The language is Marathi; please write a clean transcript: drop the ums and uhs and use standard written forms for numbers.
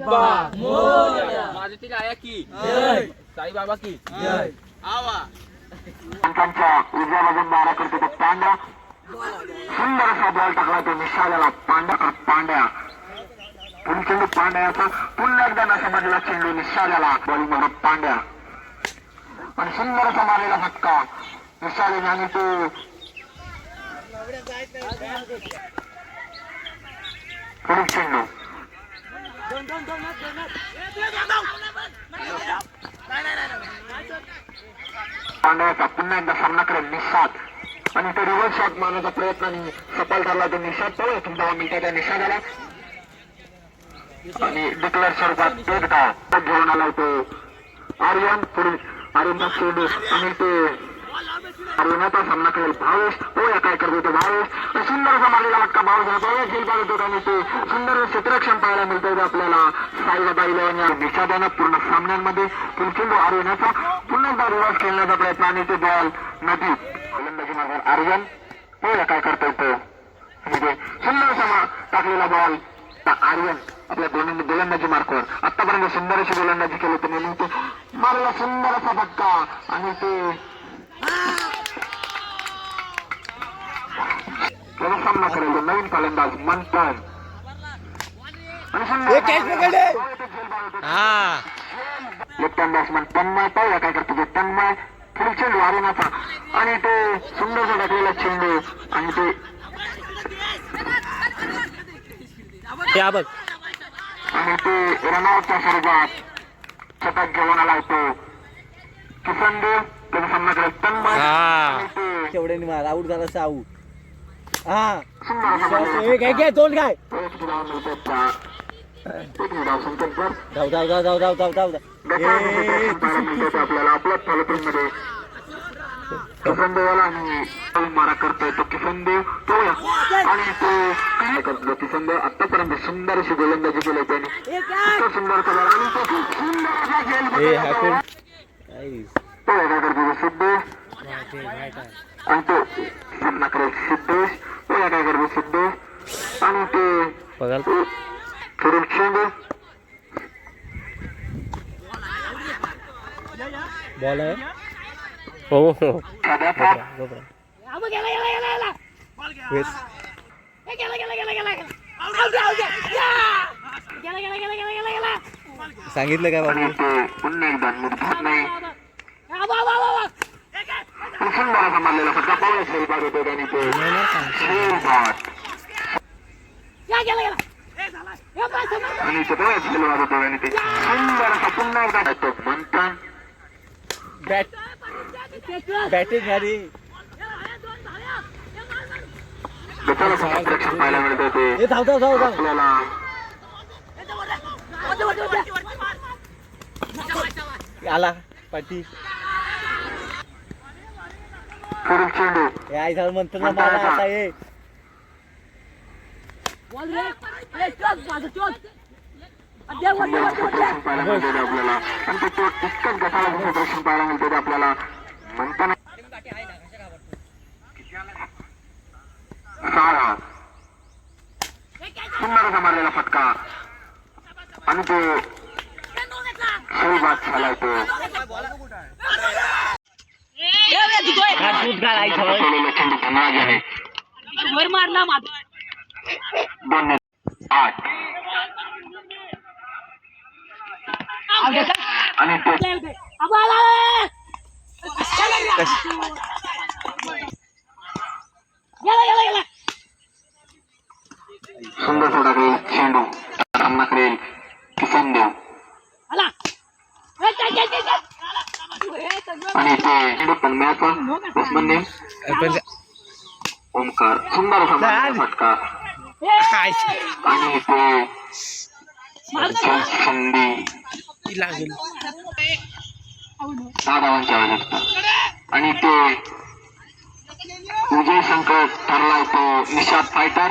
माझी ती आया की साईबाबा की आवा पंचांच्या उजव्या बाजून मारा करतो तो पांड्या. सुंदर असा बॉल टाकला तो निशाल्याला. पांड्या पुढील चेंडू पांड्याचा पुन्हा एकदा न समजलेला चेंडू निशाल्याला. बॉलिंग मारत पांड्या आणि सुंदर असा मारलेला फटका निशाल्याने आणि तो पुढील चेंडू पांड्याचा पुन्हा एकदा सामना करेल निषाद आणि तो रिव्हर्स शॉट मारण्याचा प्रयत्न सफल ठरला. तो निषाद पळो 10 मिनिटाच्या निषादाला आणि डिक्लेअर स्वरूपात एक धाव घेऊन आला तो आर्यन. पुढे आर्यनचा चेंडू आणि ते आर्यनाचा सामना करेल भावेश. तो या काय करतो तो भावेश. सुंदर असा मारलेला फटका भावेश झेल पाहतो आणि ते सुंदर क्षेत्ररक्षण पाहायला मिळतं आपल्याला. साईबाबा इलेव्हन या निषादानं पूर्ण सामन्यांमध्ये चेंडू आर्यनाचा पुन्हा एकदा रिव्हर्स खेळण्याचा प्रयत्न आणि ते बॉल नदी गोलंदाजी मार्गावर आर्यन. तो या काय करतोय तो आणि ते सुंदर असा टाकलेला बॉल आर्यन आपल्या गोलंदाजी मार्कवर. आतापर्यंत सुंदर अशी गोलंदाजी केली होती म्हणून ते मारलेला सुंदर असा फटका आणि ते सामना करेल नवीन फलंदाज मंथन लेफ्ट हँड बॅट्समन तन्मय. पाहूया काय करतो ते तन्मय. पुढील चेंडू आर्यनाचा आणि तो सुंदरसा टाकलेला चेंडू आणि ते आणि ते रनआउटच्या स्वरूपात शतक घेऊन आला तो किसन देव. त्याचा सामना करेल तन्मय आणि ते तेवढ्याने मार आऊट झाला साऊ. सुंदर काय दोन काय आपल्याला आपल्याच तालुक्यामध्ये किसन देवाला आणि मारा करतोय तो किसन देव. तो आणि तो काय करतो किसन देव. आतापर्यंत सुंदर अशी गोलंदाजी केली त्याने. सुंदर कलर आणि तो सुंदर असा खेळ तो काय करतो सिद्धेश आणि तो सामना करेल सिद्धेश. तो या काय करतो सिद्धेश आणि ते पुढील चेंडू बॉल आहे सांगितलं काय बाबा. पुन्हा एकदा निर्धार नाही सुंदर असा मारलेला फटका पाहूया श्रीपाद होतो आणि ते आणि ते बघा श्रीपाद होतो आणि ते सुंदर असा पुन्हा एकदा येतो मंथन. बॅटिंग अरे त्याला संरक्षण पाहायला मिळतं ते आपल्याला आला पाठी पुढील चेंडू आई झालं म्हणतो ना मला आता हे संरक्षण पाहायला मिळतं आपल्याला आणि ते तितकंच गटाला संरक्षण पाहायला मिळतं आपल्याला म्हणताना सारा सुंदर असा मारलेला फटका आणि तो शेलबाद झालाय तो चेंडू धनाज आहे 2-8 आणि तो सुंदर टाकलेला चेंडू सामना करेल किसन देव आणि ते चेंडू तन्मयाचा बॅट्समन नेम ओमकार. सुंदर असा फटका आणि ते संधी 6 धावांच्या आवश्यकता आणि ते विजय संकट ठरलाय तो निषाद फायटर.